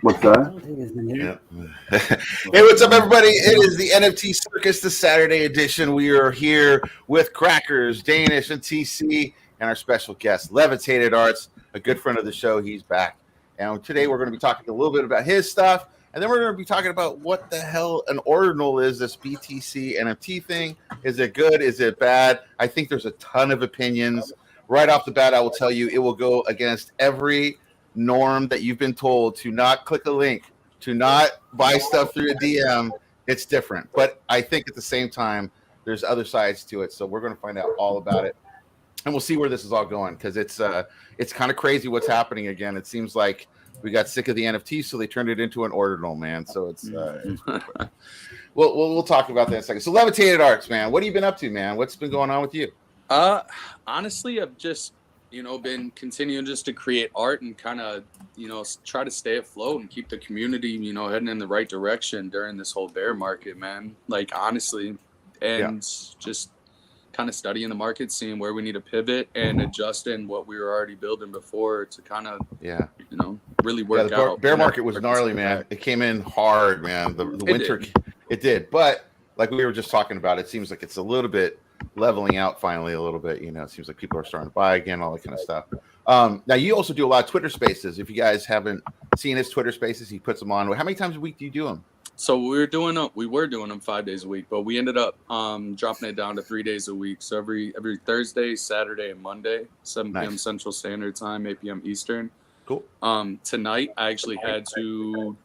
What's that? Yeah. Hey, what's up, everybody? It is the NFT Circus, the Saturday edition. We are here with Crackers, Danish, and TC, and our special guest, Levitated Arts, a good friend of the show. He's back. And today we're going to be talking a little bit about his stuff, and then we're going to be talking about what the hell an ordinal is, this BTC NFT thing. Is it good? Is it bad? I think there's a ton of opinions. Right off the bat, I will tell you it will go against every norm that you've been told to not click a link, to not buy stuff through a DM. It's different. But I think at the same time, there's other sides to it. So we're going to find out all about it. And we'll see where this is all going, because it's kind of crazy what's happening again. It seems like we got sick of the NFT, so they turned it into an ordinal, man. So it's we'll talk about that in a second. So Levitated Arts, man, what have you been up to, man? What's been going on with you? Honestly, I've just been continuing just to create art and kind of try to stay afloat and keep the community heading in the right direction during this whole bear market, man. Like, honestly, and just kind of studying the market, seeing where we need to pivot and adjusting what we were already building before to kind of really work out. Bear market was gnarly, man. It came in hard, man. The winter it did, but like we were just talking about, it seems like it's a little bit leveling out finally a little bit. It seems like people are starting to buy again, all that kind of stuff. Now you also do a lot of Twitter spaces. If you guys haven't seen his Twitter spaces, he puts them on. How many times a week do you do them? So we were doing them 5 days a week, but we ended up dropping it down to 3 days a week. So every Thursday, Saturday, and Monday, 7 p.m. Central Standard Time, 8 p.m. Eastern. Cool. Tonight I actually had to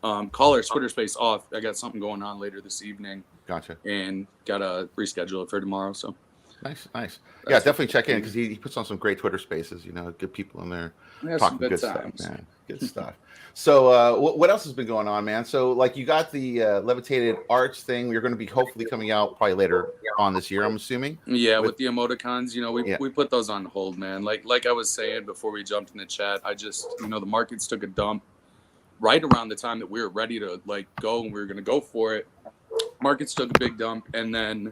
call our Twitter space off. I got something going on later this evening. Gotcha. And gotta reschedule it for tomorrow. So nice. Yeah, definitely check in, because he puts on some great Twitter spaces. Good people in there talking good stuff, man. Good stuff. So what else has been going on, man? So like you got the Levitated Arts thing. You're going to be hopefully coming out probably later on this year, I'm assuming. Yeah, with the emoticons, we put those on hold, man. Like I was saying before we jumped in the chat, I just the markets took a dump right around the time that we were ready to go, and we were going to go for it. Markets took a big dump, and then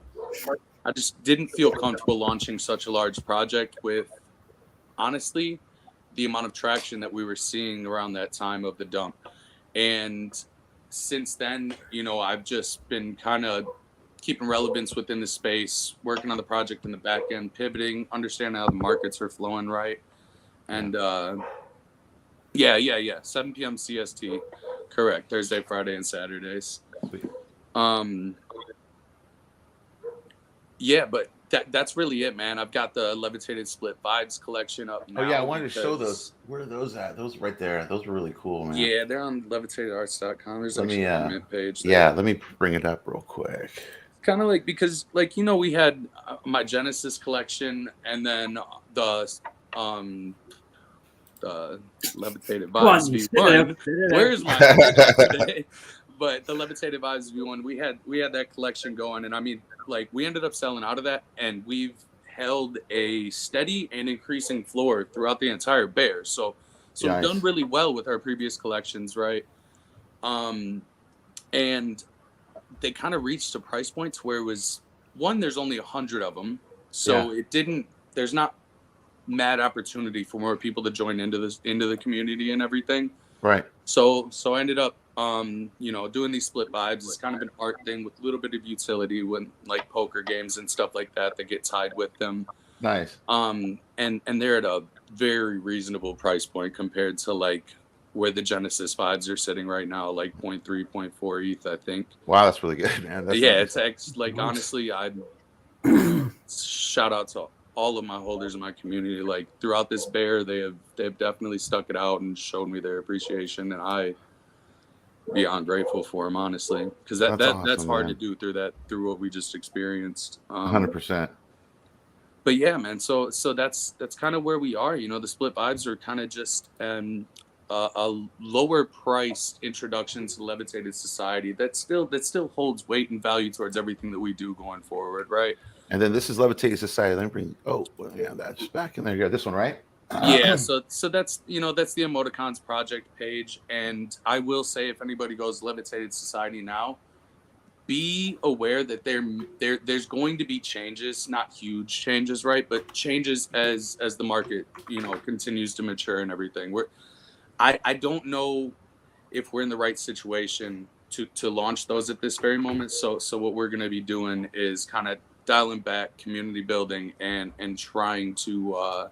I just didn't feel comfortable launching such a large project with, honestly, the amount of traction that we were seeing around that time of the dump. And since then, I've just been kind of keeping relevance within the space, working on the project in the back end, pivoting, understanding how the markets are flowing right. And 7 p.m. CST, correct, Thursday, Friday, and Saturdays. But that's really it, man. I've got the Levitated Split Vibes collection up now. Oh yeah, I wanted to show those. Where are those at? Those right there. Those were really cool, man. Yeah, they're on levitatedarts.com. There's actually a mint page there. Yeah, let me bring it up real quick. Kind of because we had my Genesis collection, and then the Levitated Vibes V1. Where's my today? But the Levitated Vibes V1, we had that collection going, and I mean, we ended up selling out of that, and we've held a steady and increasing floor throughout the entire bear. So nice. We've done really well with our previous collections, right? And they kind of reached a price point where it was, one, there's only 100 of them, so there's not mad opportunity for more people to join into the community and everything. Right. So I ended up doing these split vibes. It's kind of an art thing with a little bit of utility when poker games and stuff like that get tied with them. Nice. And they're at a very reasonable price point compared to where the Genesis vibes are sitting right now, 0.3, 0.4 ETH, I think. Wow, that's really good, man. That's nice. It's honestly, I'd shout out to all of my holders in my community. Throughout this bear, they've definitely stuck it out and showed me their appreciation, and I beyond grateful for them, honestly, because that's awesome, hard to do through what we just experienced. 100%. But yeah, man. So that's kind of where we are. The split vibes are kind of just a lower priced introduction to Levitated Society that still holds weight and value towards everything that we do going forward, right? And then this is Levitated Society. Let me bring. That's back in there. Yeah, this one, right? Yeah, so that's that's the Emoticons project page, and I will say, if anybody goes Levitated Society now, be aware that there's going to be changes, not huge changes, right? But changes as the market continues to mature and everything. I don't know if we're in the right situation to launch those at this very moment. So what we're going to be doing is kind of dialing back, community building, and trying to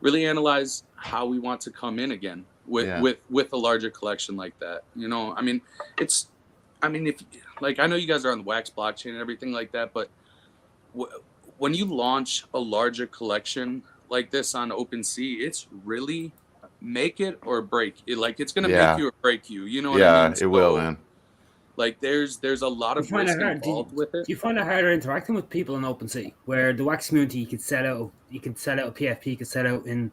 really analyze how we want to come in again with a larger collection like that. You know, I mean, if like, I know you guys are on the Wax blockchain and everything like that, but when you launch a larger collection like this on OpenSea, it's really make it or break it. Like, it's going to make you or break you. You know what I mean? Yeah, it will, man. Like, there's a lot of risk involved with it. Do you find it harder interacting with people on OpenSea, where the Wax community, you could set out a PFP, you could set out in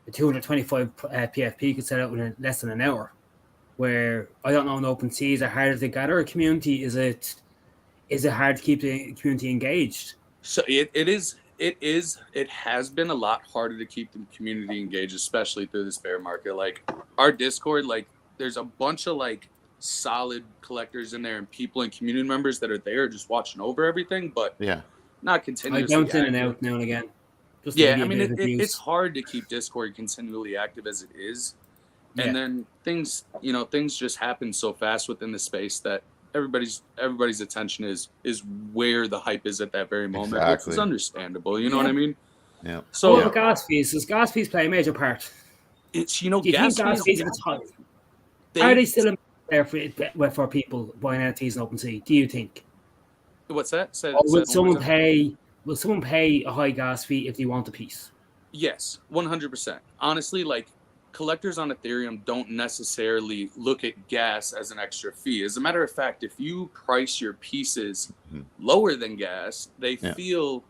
a 225 PFP, you could set out in less than an hour? Where, I don't know, in OpenSea, is it harder to gather a community? Is it hard to keep the community engaged? So it has been a lot harder to keep the community engaged, especially through this bear market. Like, our Discord, like, there's a bunch of like solid collectors in there and people and community members that are there just watching over everything, but not continuously. I bounce in and out now and again. I mean, it's hard to keep Discord continually active as it is. And then things just happen so fast within the space that everybody's attention is where the hype is at that very moment, which is understandable. You know what I mean? Yeah. So gas fees, does gas fees play a major part? It's, do you gas think gas fees are they still there for people buying NFTs on OpenSea? Do you think? What's that? Will someone pay a high gas fee if they want a piece? Yes, 100%. Honestly, like, collectors on Ethereum don't necessarily look at gas as an extra fee. As a matter of fact, if you price your pieces lower than gas, they feel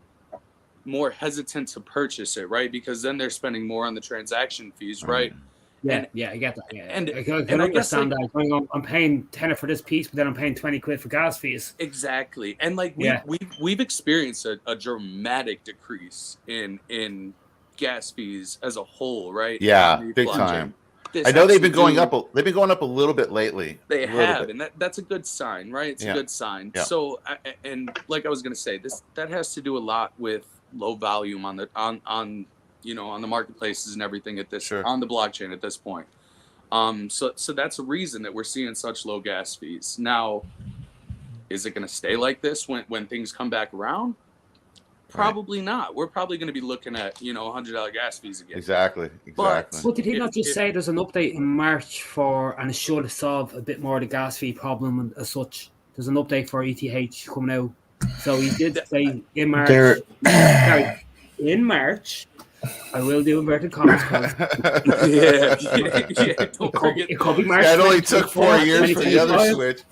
more hesitant to purchase it, right? Because then they're spending more on the transaction fees, right? I get that. Yeah. And I guess, understand that. I'm paying $10 for this piece, but then I'm paying $20 for gas fees. Exactly. And like we've experienced a dramatic decrease in gas fees as a whole, right? Yeah, big time. I know they've been going up. They've been going up a little bit lately. They have, and that's a good sign, right? It's a good sign. Yeah. So, and like I was gonna say, that has to do a lot with low volume on the marketplaces and everything at this on the blockchain at this point. So that's a reason that we're seeing such low gas fees. Now, is it gonna stay like this when things come back around? Probably not. We're probably going to be looking at, $100 gas fees again. Exactly. But did he not just say there's an update in March and it should solve a bit more of the gas fee problem and as such? There's an update for ETH coming out. So he did say in March. In March, I will do inverted commas. Don't forget. It could be March. It only took 4 years for the other switch.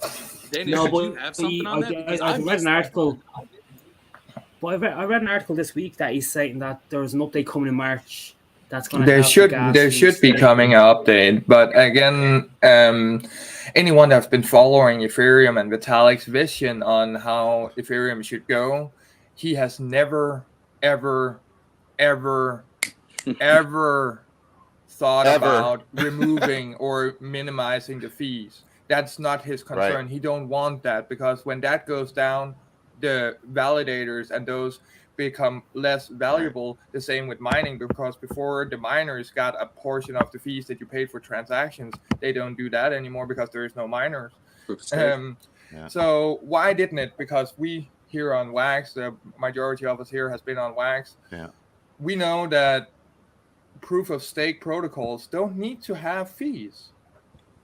Danish, no, but you have something on that? I read an article. But I read an article this week that he's saying that there's an update coming in March that's going to there should be coming an update. But again, anyone that's been following Ethereum and Vitalik's vision on how Ethereum should go, he has never, ever, ever, ever thought about removing or minimizing the fees. That's not his concern. He don't want that, because when that goes down, the validators and those become less valuable. The same with mining, because before the miners got a portion of the fees that you paid for transactions, they don't do that anymore because there is no miners. So why didn't it? Because we here on Wax, the majority of us here has been on Wax. We know that proof of stake protocols don't need to have fees.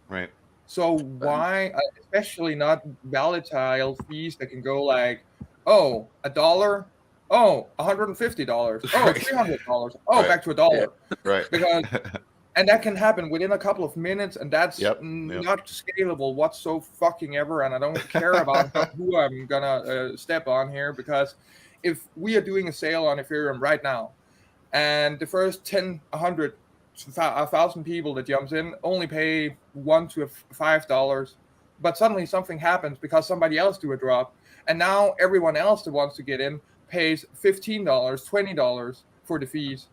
Right. So why, especially not volatile fees that can go like, $1, $150, $300, back to $1, right? Because, and that can happen within a couple of minutes, and that's not scalable whatsoever. And I don't care about who I'm gonna step on here, because if we are doing a sale on Ethereum right now, and the first 10, 100, 1,000 people that jumps in only pay $1 to $5, but suddenly something happens because somebody else do a drop, and now everyone else that wants to get in pays $15, $20 for the fees,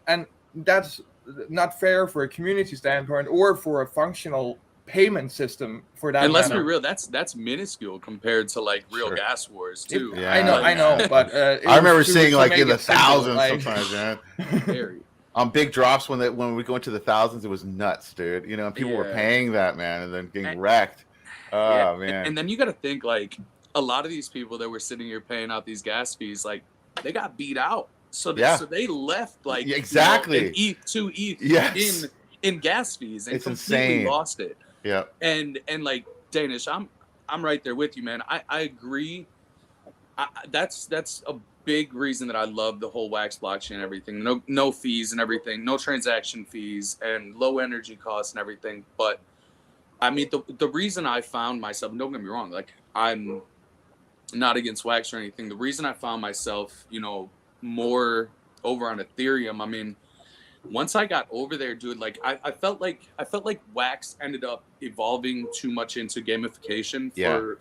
and that's not fair for a community standpoint or for a functional payment system for that. And let's be real, that's minuscule compared to like real gas wars too. I know, but I remember seeing like in the thousands sometimes. Very. on big drops when we go into the thousands, it was nuts, dude. You know, and people were paying that, man, and then getting wrecked. Oh man. And then you got to think like a lot of these people that were sitting here paying out these gas fees, like they got beat out, so they left like exactly an ETH, 2 ETH in gas fees, and it's completely insane. lost it. Yeah. And like Danish, I'm right there with you, man. I agree. That's a big reason that I love the whole Wax blockchain and everything. No fees and everything, no transaction fees and low energy costs and everything. But I mean, the reason I found myself, don't get me wrong, like I'm not against Wax or anything. The reason I found myself, more over on Ethereum, I mean, once I got over there, dude, like I felt like Wax ended up evolving too much into gamification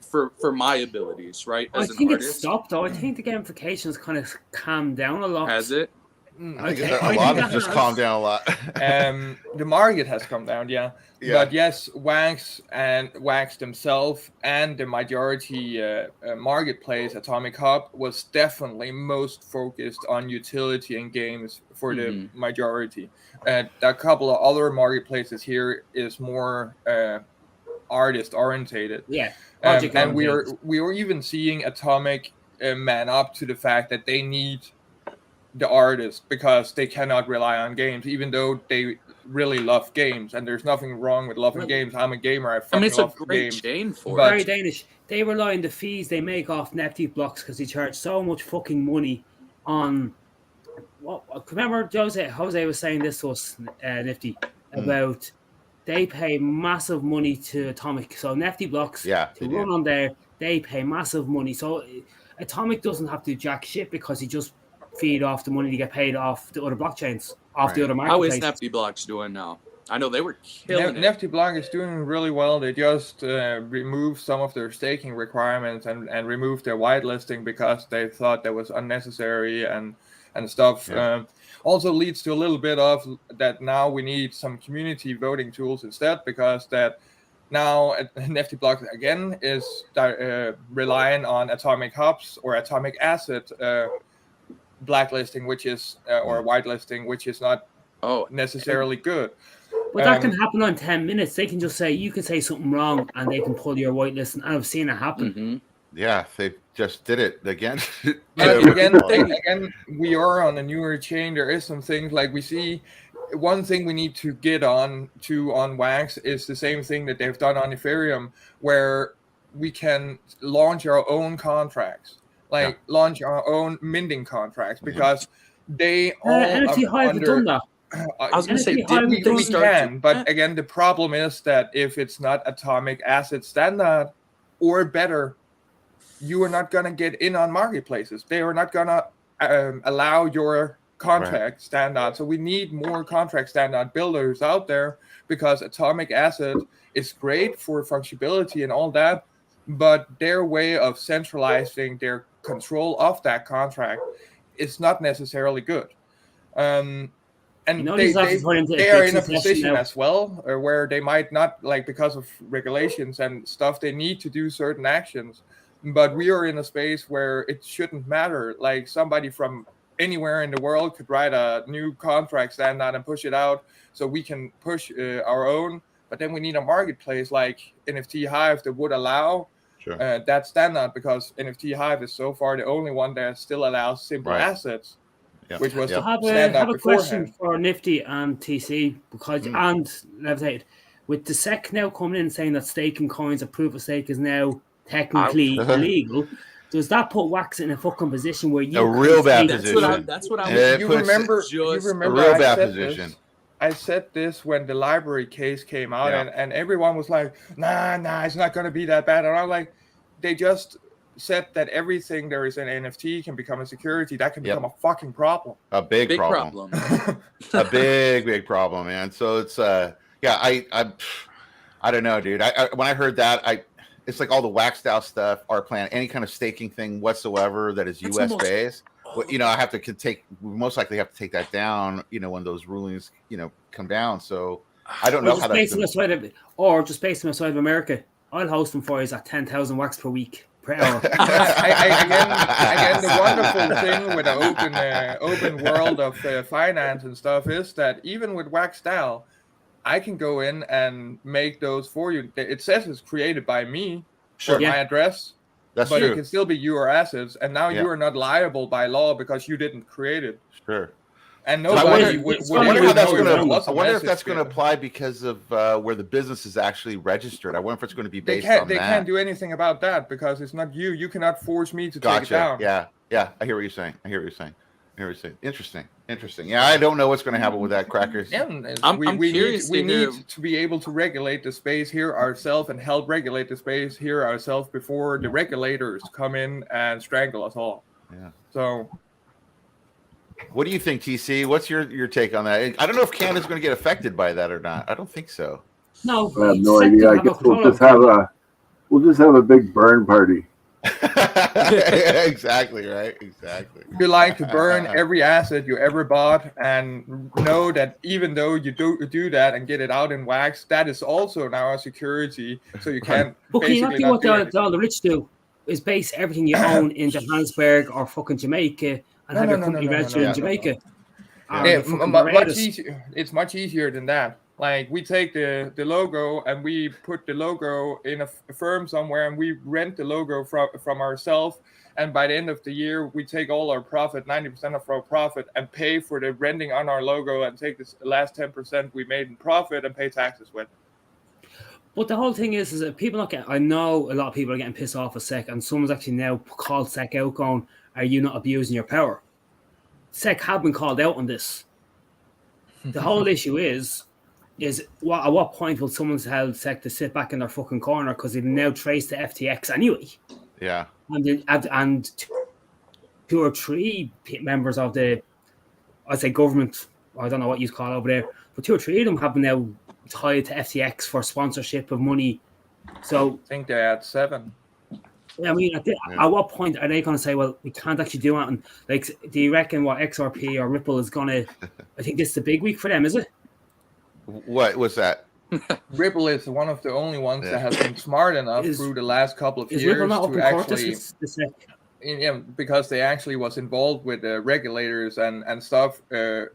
for my abilities, right? I think it stopped though. I think the gamification has kind of calmed down a lot. Has it? I think a lot of it just calmed down a lot. The market has come down, yeah. But yes, Wax themselves and the majority marketplace, Atomic Hub, was definitely most focused on utility and games for the majority. A couple of other marketplaces here is more artist orientated. Yeah, and we were even seeing Atomic man up to the fact that they need the artists because they cannot rely on games, even though they really love games, and there's nothing wrong with loving games. I'm a gamer. I mean, it's a great chain for it. Very Danish. They rely on the fees they make off Nifty blocks because they charge so much fucking money on. Remember Jose was saying this to us, Nifty, about they pay massive money to Atomic. So Nifty blocks to run on there, they pay massive money. So Atomic doesn't have to do jack shit because he just feed off the money to get paid off the other blockchains, off the other marketplaces. How is Nifty Blocks doing now? I know they were killing it. Nifty Block is doing really well. They just removed some of their staking requirements and removed their whitelisting because they thought that was unnecessary and stuff. Yeah. Also leads to a little bit of that now we need some community voting tools instead, because that now Nifty Block again is relying on Atomic Hubs or Atomic Asset blacklisting, which is or whitelisting, which is not necessarily good. But that can happen on 10 minutes. They can just say you can say something wrong, and they can pull your whitelist. And I've seen it happen. Yeah, they just did it again. Again, we are on a newer chain. There is some things like we see. One thing we need to get on Wax is the same thing that they've done on Ethereum, where we can launch our own contracts. Launch our own minting contracts, because they all NFT Hive have done that. I was going to say, we can, but again, the problem is that if it's not Atomic Asset Standard or better, you are not going to get in on marketplaces. They are not going to allow your contract standard. So we need more contract standard builders out there, because Atomic Asset is great for functionality and all that, but their way of centralizing their control of that contract is not necessarily good. And they are in a position as well where they might not, like, because of regulations and stuff, they need to do certain actions. But we are in a space where it shouldn't matter. Like, somebody from anywhere in the world could write a new contract standard and push it out, so we can push our own. But then we need a marketplace like NFT Hive that would allow that standard, because NFT Hive is so far the only one that still allows simple assets, which was the standard. I have a question for Nifty and TC, because and Levitated, with the SEC now coming in saying that staking coins of proof of stake is now technically illegal. Does that put Wax in a fucking position where you a real bad position? That's what I was. You remember a real bad position. I said this when the library case came out, and everyone was like, nah, it's not going to be that bad. And I'm like, they just said that everything there is an NFT can become a security. That can become a fucking problem. A big problem. A big problem, man. So it's, I don't know, dude. When I heard that, it's like all the Wax style stuff, our plan, any kind of staking thing whatsoever that is US based. I have to most likely have to take that down, when those rulings, come down. So I don't know how that's going to... Or just based on the side of America. I'll host them for you at 10,000 Wax per week. per hour. Again, the wonderful thing with the open world of finance and stuff is that even with Wax DAO, I can go in and make those for you. It says it's created by me, Sure. my address, That's but true. it can still be your assets, and now you are not liable by law because you didn't create it. Sure. And I nobody wonder, would I wonder how that's know going if to. I wonder if that's going to apply because of where the business is actually registered. I wonder if it's going to be based on that. They can't do anything about that because it's not you. You cannot force me to take it down. Yeah. I hear what you're saying. Interesting. Yeah, I don't know what's going to happen with that, Crackers. Yeah, I'm curious. We need to be able to regulate the space here ourselves and help regulate the space here ourselves before the regulators come in and strangle us all. Yeah. So, what do you think, TC? What's your take on that? I don't know if Canada's going to get affected by that or not. I don't think so. No, I have no idea. I guess we'll just have a big burn party. Exactly right. Exactly. you like to burn every asset you ever bought, and know that even though you do that and get it out in wax, that is also now a security. So you can't. But can you not do what all the rich do? Is base everything you own in Johannesburg or fucking Jamaica and have your company registered in Jamaica? It's much easier than that. Like, we take the logo and we put the logo in a firm somewhere, and we rent the logo from ourselves. And by the end of the year, we take all our profit, 90% of our profit, and pay for the renting on our logo, and take this last 10% we made in profit and pay taxes with. But the whole thing is that people not getting. I know a lot of people are getting pissed off with SEC, and someone's actually now called SEC out, going, "Are you not abusing your power?" SEC have been called out on this. The whole issue is at what point will someone tell SEC to sit back in their fucking corner, because they've now traced the FTX anyway? Yeah. And 2 or 3 members of the, I'd say, government, I don't know what you call it over there, but 2 or 3 of them have been now tied to FTX for sponsorship of money. So I think they're at 7. I mean, at what point are they going to say, well, we can't actually do it? And like, do you reckon what XRP or Ripple is going to? I think this is the big week for them, is it? What was that? Ripple is one of the only ones that has been smart enough through the last couple of years to actually, because they actually was involved with the regulators and stuff through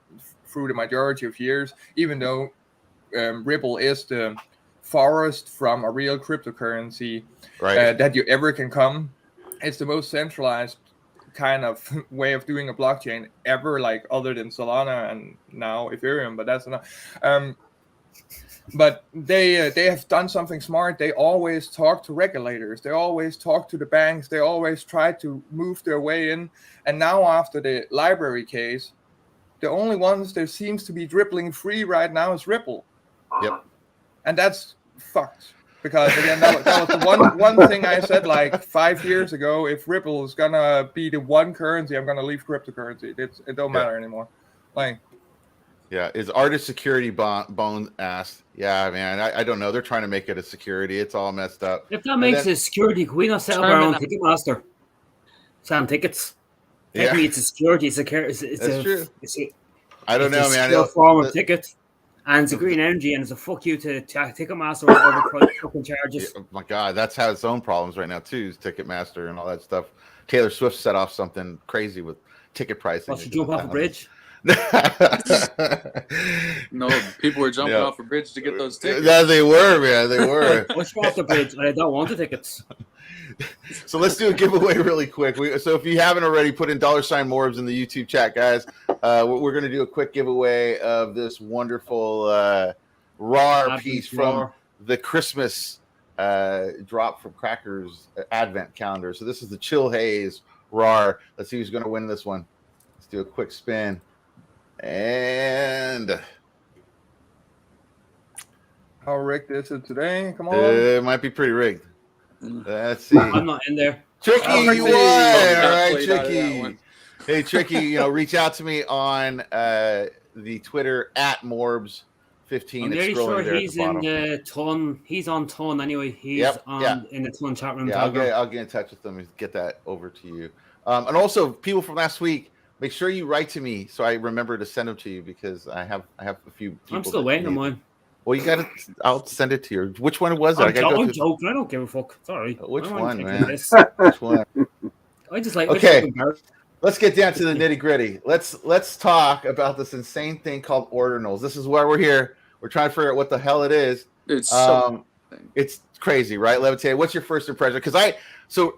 the majority of years, even though Ripple is the farthest from a real cryptocurrency that you ever can come. It's the most centralized kind of way of doing a blockchain ever, like, other than Solana and now Ethereum, but that's enough. But they have done something smart. They always talk to regulators. They always talk to the banks. They always try to move their way in. And now, after the library case, the only ones there seems to be dribbling free right now is Ripple. Yep. And that's fucked. Because, again, that was the one thing I said like 5 years ago. If Ripple is going to be the one currency, I'm going to leave cryptocurrency. It don't matter anymore. Like, yeah, is Artist Security Bone asked? Yeah, man, I don't know. They're trying to make it a security. It's all messed up. If that makes it a security, could we not set up our own Ticketmaster? Selling tickets. Technically, it's a security. It's true. I don't know, man. It's a form of ticket. And it's a green energy, and it's a fuck you to Ticketmaster with overpriced fucking charges. Oh my God, that's had its own problems right now too. Is Ticketmaster and all that stuff. Taylor Swift set off something crazy with ticket pricing. Well, she jumped off a bridge. No, people were jumping off a bridge to get those tickets. Yeah, they were, man. They were. Push off the bridge, and I don't want the tickets. So let's do a giveaway really quick. So if you haven't already, put in $Morbs in the YouTube chat, guys. We're going to do a quick giveaway of this wonderful RAR piece from the Christmas drop from Crackers Advent calendar. So this is the Chill Haze RAR. Let's see who's going to win this one. Let's do a quick spin. And how rigged is it today? Come on. It might be pretty rigged. Let's see. I'm not in there. Tricky, you won. All right, Tricky. Hey, Tricky, reach out to me on the Twitter at Morbs15. I'm very sure he's in the ton. He's on ton anyway. He's in the ton chat room. Yeah, I'll get in touch with them and get that over to you. And also, people from last week, make sure you write to me so I remember to send them to you, because I have a few people. I'm still waiting on mine. Well, you got to. I'll send it to you. Which one was it? I'm joking. I don't give a fuck. Sorry. Which one, man? This. Which one? I just like. Okay. Let's get down to the nitty gritty. Let's talk about this insane thing called ordinals. This is why we're here. We're trying to figure out what the hell it is. It's it's crazy, right? Levitated. What's your first impression? Because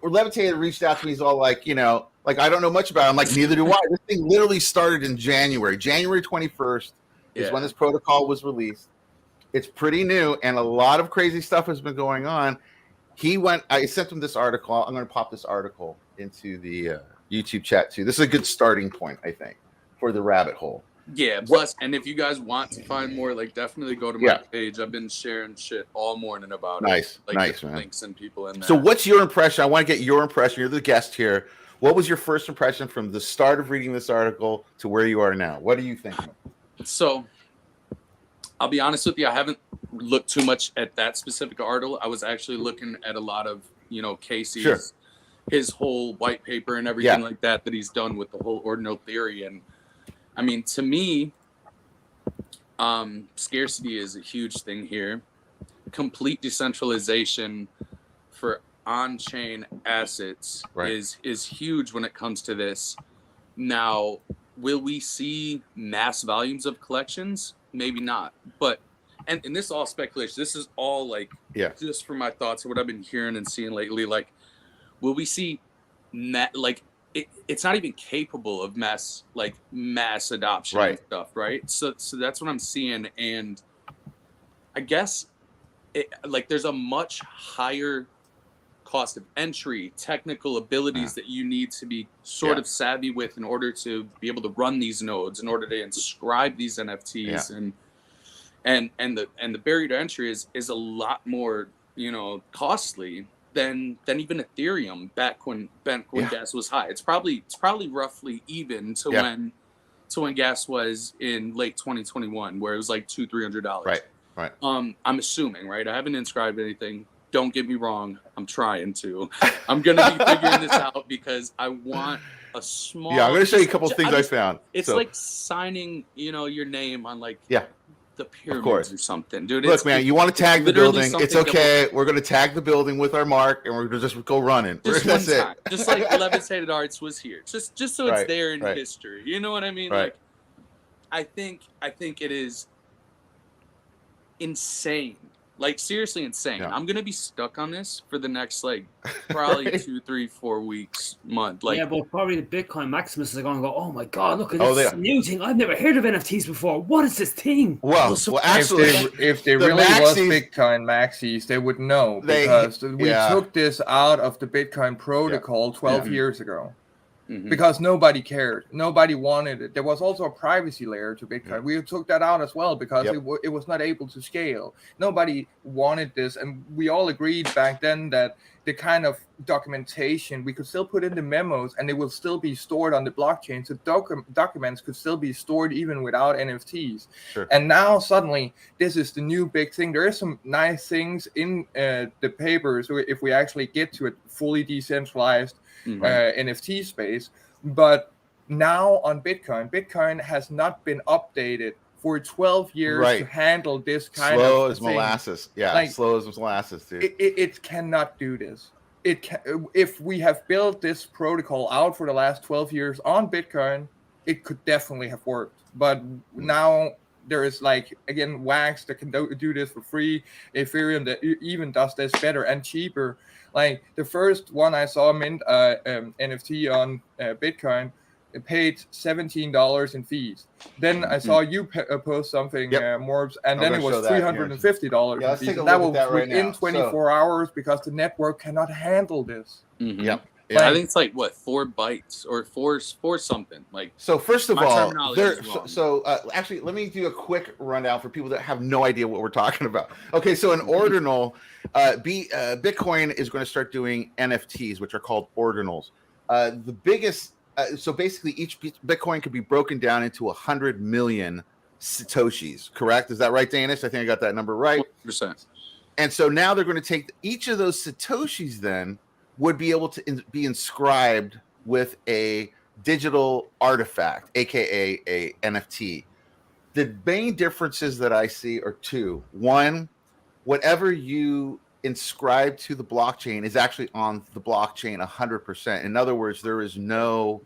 Levitated reached out to me. He's all like, I don't know much about it. I'm like, neither do I. This thing literally started in January 21st is when this protocol was released. It's pretty new, and a lot of crazy stuff has been going on. I sent him this article. I'm going to pop this article into the YouTube chat too. This is a good starting point, I think, for the rabbit hole. Yeah, plus, and if you guys want to find more, definitely go to my page. I've been sharing shit all morning about it. Nice, man. Links and people in there. So what's your impression? I want to get your impression. You're the guest here. What was your first impression from the start of reading this article to where you are now? What do you think? So I'll be honest with you. I haven't looked too much at that specific article. I was actually looking at a lot of, Casey's, his whole white paper and everything like that he's done with the whole ordinal theory. And I mean, to me, scarcity is a huge thing here. Complete decentralization for on-chain assets is huge when it comes to this. Now, will we see mass volumes of collections? Maybe not. But and this is all speculation. This is all just from my thoughts of what I've been hearing and seeing lately. Will we see it's not even capable of mass adoption and stuff, right? So that's what I'm seeing, and I guess there's a much higher cost of entry, technical abilities that you need to be sort of savvy with in order to be able to run these nodes, in order to inscribe these NFTs, and the barrier to entry is a lot more costly than even Ethereum back when gas was high. It's probably roughly even to when gas was in late 2021, where it was like $200-$300. Right. I'm assuming, right? I haven't inscribed anything. Don't get me wrong. I'm trying to. I'm gonna be figuring this out because I want a small. Yeah, I'm gonna show you a couple of things I found. It's like signing, your name on the pyramids or something, dude. Look, man, you want to tag the building? It's okay. We're going to tag the building with our mark, and we're going to just go running. That's it. Just like Levitated Arts was here, just so it's there in history. You know what I mean? Right. I think it is insane. Seriously insane. I'm gonna be stuck on this for the next probably 2, 3, 4 weeks, month. But probably the Bitcoin Maximus is going to go, oh my god, look at this new thing. I've never heard of NFTs before. What is this thing? Well, actually, if they really was Bitcoin Maxis, they would know, because we took this out of the Bitcoin protocol 12 years ago. Mm-hmm. Because nobody cared. Nobody wanted it. There was also a privacy layer to Bitcoin. Yeah. We took that out as well because it was not able to scale. Nobody wanted this. And we all agreed back then that the kind of documentation, we could still put in the memos and it will still be stored on the blockchain. So documents could still be stored even without NFTs. Sure. And now suddenly, this is the new big thing. There is some nice things in the papers if we actually get to a fully decentralized NFT space, but now on Bitcoin has not been updated for 12 years to handle this kind of slow as molasses. Slow as molasses, dude. It cannot do this. If we have built this protocol out for the last 12 years on Bitcoin, it could definitely have worked. But now there is Wax that can do this for free. Ethereum that even does this better and cheaper. The first one I saw mint NFT on Bitcoin, it paid $17 in fees. Then I saw you post something, Morbs, and then it was $350 in fees. And that was within 24 hours because the network cannot handle this. Mm-hmm. Yep. Yeah, I think it's 4 bytes or four something. So first of all, actually, let me do a quick rundown for people that have no idea what we're talking about. Okay, so an ordinal, Bitcoin is going to start doing NFTs, which are called ordinals. The biggest, so basically, each Bitcoin could be broken down into 100 million satoshis. Correct? Is that right, Danish? I think I got that number right. 100%. And so now they're going to take each of those satoshis then would be able to be inscribed with a digital artifact, aka a NFT. The main differences that I see are two. One, whatever you inscribe to the blockchain is actually on the blockchain 100%. In other words, there is no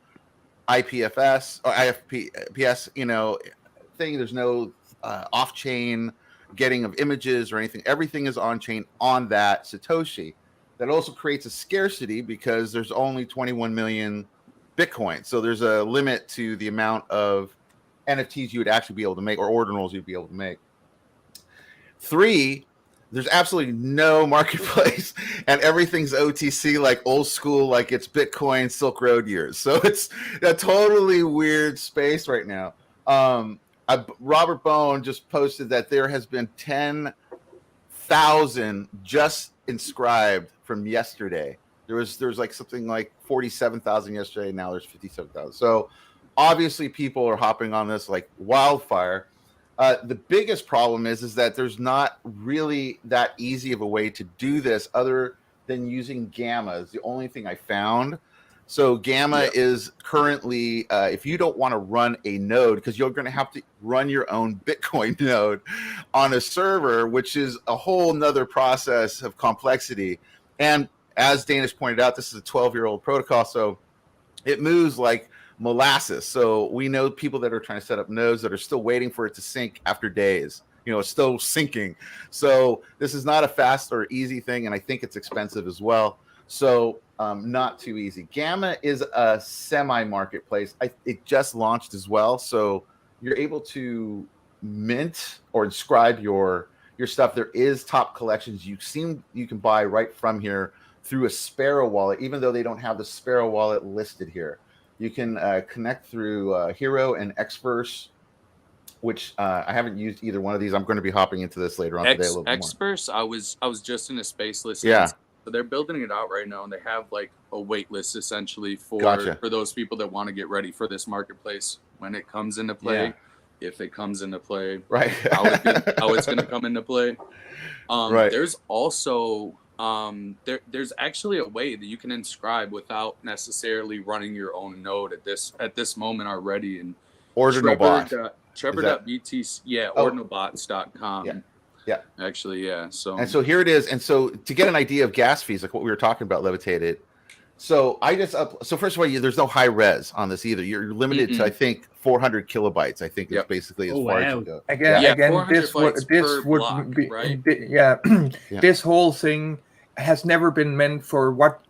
IPFS or IFPS, thing. There's no off-chain getting of images or anything. Everything is on-chain on that Satoshi. That also creates a scarcity because there's only 21 million Bitcoin. So there's a limit to the amount of NFTs you would actually be able to make, or ordinals you'd be able to make. 3, there's absolutely no marketplace, and everything's OTC, like old school, like it's Bitcoin Silk Road years. So it's a totally weird space right now. Robert Bone just posted that there has been 10,000 just inscribed from yesterday. There was like something like 47,000 yesterday. Now there's 57,000. So obviously people are hopping on this like wildfire. The biggest problem is that there's not really that easy of a way to do this other than using Gamma is the only thing I found. So Gamma is currently, if you don't want to run a node, because you're going to have to run your own Bitcoin node on a server, which is a whole nother process of complexity. And as Danish pointed out, this is a 12-year-old protocol, so it moves like molasses. So we know people that are trying to set up nodes that are still waiting for it to sync after days. It's still syncing. So this is not a fast or easy thing, and I think it's expensive as well. So not too easy. Gamma is a semi-marketplace. It just launched as well, so you're able to mint or inscribe your stuff. There is top collections you can buy right from here through a Sparrow wallet, even though they don't have the Sparrow wallet listed here. You can connect through Hero and Xverse, which I haven't used either one of these. I'm going to be hopping into this later on today a little bit more. Xverse, I was just in a space listening. Yeah. So they're building it out right now, and they have like a wait list essentially for those people that want to get ready for this marketplace when it comes into play, if it comes into play, right? How it's going to come into play. Right. There's also there's actually a way that you can inscribe without necessarily running your own node at this moment already. And Ordinalbot. Trevor.btc, ordinalbots.com. Yeah. Actually, yeah. So here it is. And so to get an idea of gas fees, like what we were talking about, Levitated. So so first of all, there's no high res on this either. You're limited to, I think, 400 kilobytes. I think is basically as far as you go. Again, this would be right? This whole thing has never been meant for what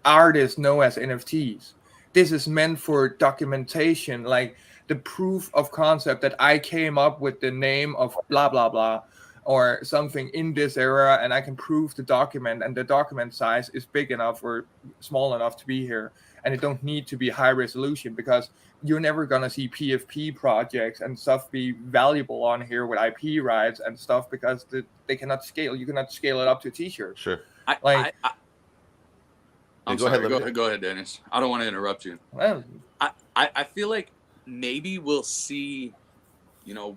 artists know as NFTs. This is meant for documentation, like the proof of concept that I came up with the name of blah, blah, blah, or something in this era, and I can prove the document, and the document size is big enough or small enough to be here. And it don't need to be high resolution, because you're never going to see PFP projects and stuff be valuable on here with IP rights and stuff, because they cannot scale. You cannot scale it up to a t-shirt. Sure. Go ahead, Dennis. I don't want to interrupt you. Well, I feel like maybe we'll see,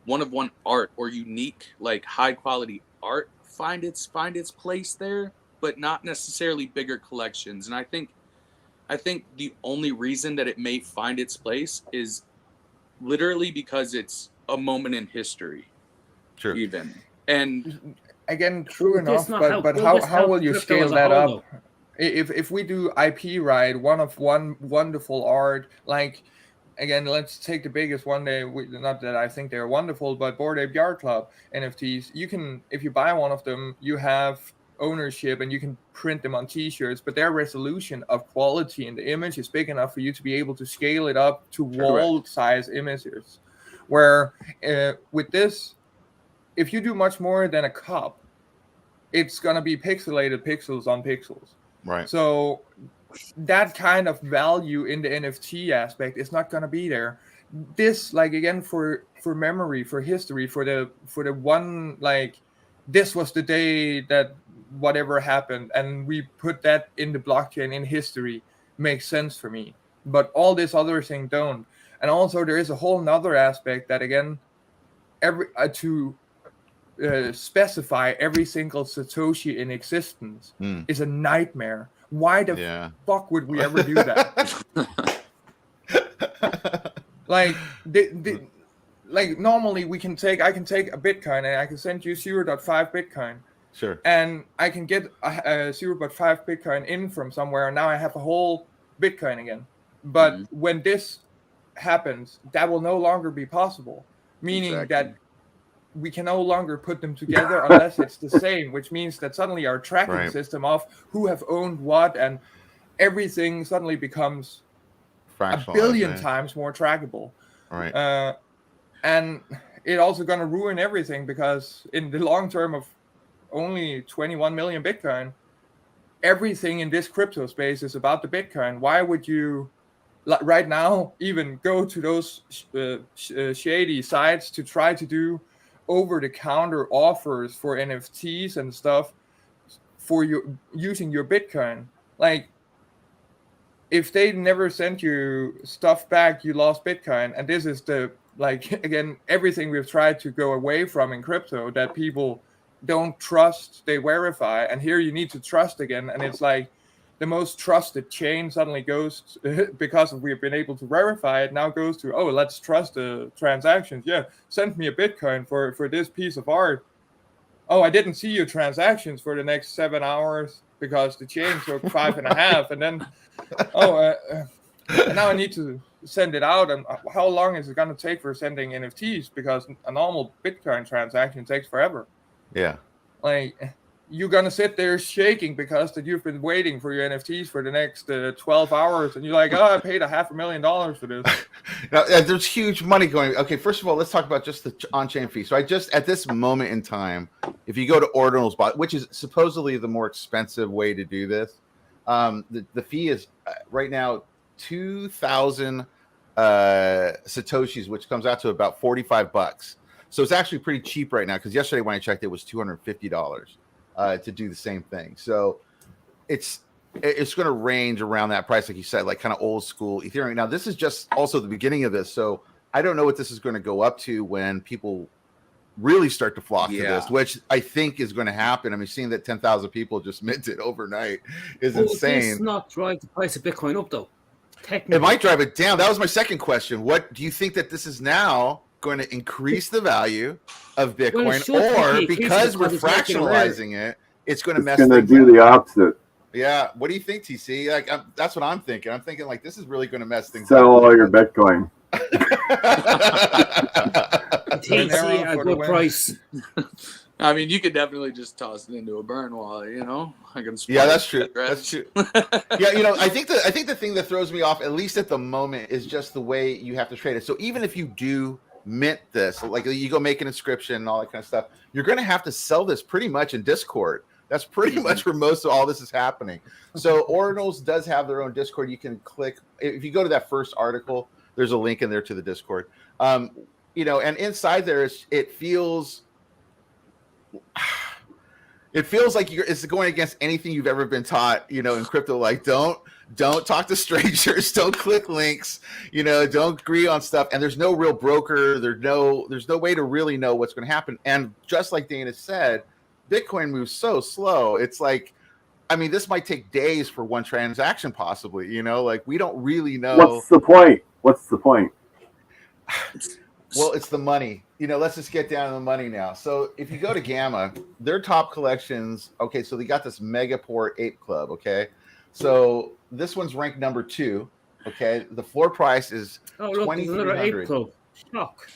one-of-one art or unique, like high-quality art find its place there, but not necessarily bigger collections. And I think the only reason that it may find its place is literally because it's a moment in history. Sure. Even. And again, true enough, but how will you scale that up? If we do IP right, one wonderful art, like, again, let's take the biggest one day. Not that I think they're wonderful, but Bored Ape Yacht Club NFTs. You can, if you buy one of them, you have ownership and you can print them on t-shirts, but their resolution of quality in the image is big enough for you to be able to scale it up to wall size images. Where with this, if you do much more than a cup, it's gonna be pixelated pixels on pixels. Right. So that kind of value in the NFT aspect is not going to be there. This, like, again, for memory, for history, for the one, like, this was the day that whatever happened, and we put that in the blockchain in history, makes sense for me. But all this other thing don't. And also there is a whole nother aspect that, again, specify every single Satoshi in existence is a nightmare. Why the fuck would we ever do that? Like, like normally I can take a Bitcoin and I can send you 0.5 Bitcoin. Sure. And I can get a 0.5 Bitcoin in from somewhere, and now I have a whole Bitcoin again. But when this happens, that will no longer be possible, meaning that we can no longer put them together unless it's the same, which means that suddenly our tracking system of who have owned what and everything suddenly becomes a billion times more trackable. Right. And it also going to ruin everything, because in the long term of only 21 million Bitcoin, everything in this crypto space is about the Bitcoin. Why would you right now even go to those shady sites to try to do over-the-counter offers for NFTs and stuff for you using your Bitcoin? Like, if they never sent you stuff back, you lost Bitcoin. And this is again, everything we've tried to go away from in crypto, that people don't trust, they verify, and here you need to trust again. And it's like the most trusted chain suddenly goes because we've been able to verify it, now goes to, oh, let's trust the transactions. Yeah, send me a Bitcoin for this piece of art. Oh, I didn't see your transactions for the next 7 hours because the chain took 5.5, and then now I need to send it out. And how long is it going to take for sending NFTs, because a normal Bitcoin transaction takes forever. Yeah. Like, you're going to sit there shaking because that you've been waiting for your NFTs for the next 12 hours. And you're like, oh, I paid $500,000 for this. Now, there's huge money going. Okay, first of all, let's talk about just the on-chain fee. So at this moment in time, if you go to Ordinals, which is supposedly the more expensive way to do this, the fee is right now 2,000 Satoshis, which comes out to about $45. So it's actually pretty cheap right now, because yesterday when I checked, it was $250 to do the same thing. So it's going to range around that price, like you said, like kind of old school Ethereum. Now, this is just also the beginning of this, so I don't know what this is going to go up to when people really start to flock to this, which I think is going to happen. I mean, seeing that 10,000 people just minted overnight is insane. It's not drive the price of Bitcoin up, though. It might drive it down. That was my second question. What do you think that this is now going to increase the value of Bitcoin, or because we're fractionalizing it, it's going to mess things up? It's going to do the opposite. Yeah. What do you think, TC? Like, that's what I'm thinking. I'm thinking like this is really going to mess things up. Sell all your Bitcoin. TC at a good price. I mean, you could definitely just toss it into a burn wallet, I can. Yeah, that's true. That's true. Yeah, I think the thing that throws me off, at least at the moment, is just the way you have to trade it. So even if you do mint this, like you go make an inscription and all that kind of stuff, you're going to have to sell this pretty much in Discord. That's pretty much where most of all this is happening. So Ordinals does have their own Discord. You can click, if you go to that first article, there's a link in there to the Discord. And inside there, it feels like it's going against anything you've ever been taught, in crypto. Like, don't talk to strangers, don't click links, don't agree on stuff. And there's no real broker. There's no way to really know what's going to happen. And just like Dana said, Bitcoin moves so slow. It's like, I mean, this might take days for one transaction, possibly, like we don't really know. What's the point? Well, it's the money. Let's just get down to the money now. So if you go to Gamma, their top collections, okay, so they got this Megaport Ape Club, okay? So this one's ranked number 2, okay? The floor price is $2,300. Shock.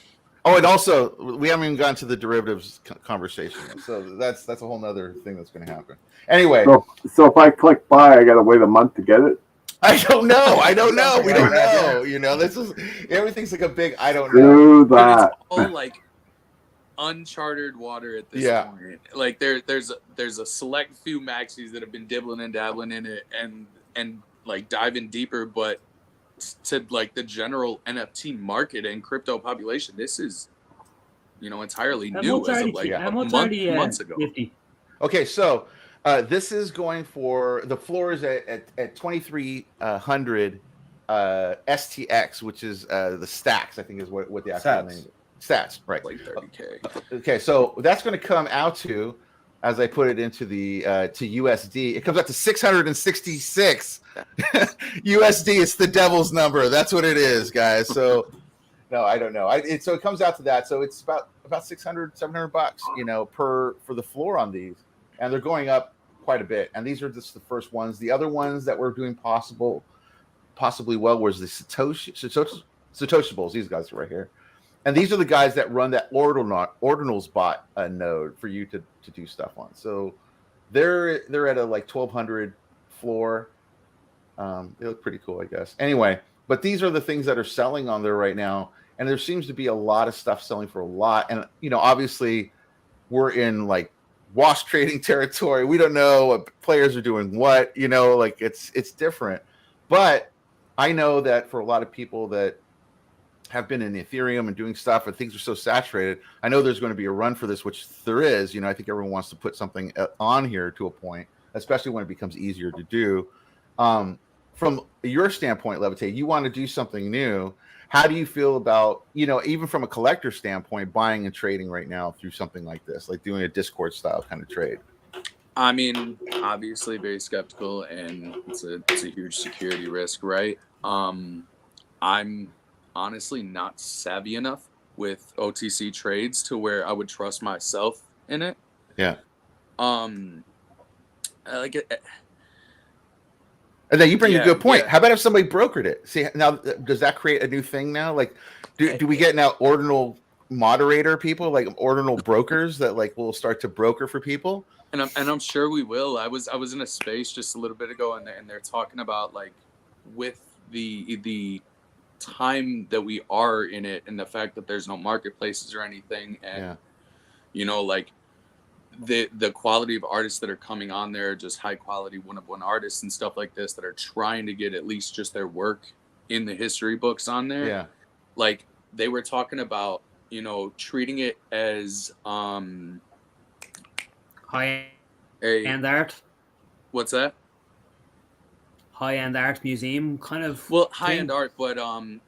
Oh, and also, we haven't even gotten to the derivatives conversation. So that's a whole nother thing that's going to happen. Anyway. So if I click buy, I got to wait a month to get it? I don't know. We don't know. This is, everything's like a big I don't know. That. It's all like uncharted water at this point. Like there's a select few maxis that have been dibbling and dabbling in it and like diving deeper, but to like the general NFT market and crypto population, this is entirely new as of like months ago. Okay, so this is going for, the floor is at 2,300 STX, which is the stacks, I think is what the actual name is. Stats, right. Like 30K. Okay, so that's going to come out to, as I put it into the to USD, it comes out to 666 USD. It's the devil's number. That's what it is, guys. So No, I don't know. So it comes out to that. So it's about $600-$700, for the floor on these, and they're going up quite a bit. And these are just the first ones. The other ones that we're doing possibly well was the Satoshibles. These guys are right here, and these are the guys that run that Ordinals bot node for you to do stuff on. So they're at a like 1,200 floor. They look pretty cool, I guess. Anyway, but these are the things that are selling on there right now, and there seems to be a lot of stuff selling for a lot. And obviously, we're in like wash trading territory. We don't know what players are doing. What like it's different. But I know that for a lot of people that have been in Ethereum and doing stuff, and things are so saturated, I know there's going to be a run for this, which there is. I think everyone wants to put something on here to a point, especially when it becomes easier to do. From your standpoint, Levitated, you want to do something new. How do you feel about, even from a collector standpoint, buying and trading right now through something like this, like doing a Discord style kind of trade? I mean, obviously very skeptical, and it's a huge security risk, right? I'm honestly not savvy enough with OTC trades to where I would trust myself in it. Yeah. Like it. And then you bring a good point. Yeah. How about if somebody brokered it? See, now, does that create a new thing now? Like, do we get now ordinal moderator people, like ordinal brokers that like will start to broker for people? And I'm sure we will. I was in a space just a little bit ago, and they're talking about like with the time that we are in it, and the fact that there's no marketplaces or anything, and like the quality of artists that are coming on there are just high quality one-of-one artists and stuff like this that are trying to get at least just their work in the history books on there. Yeah. Like they were talking about, treating it as high-end art. What's that? High-end art museum kind of. Well, high-end art, but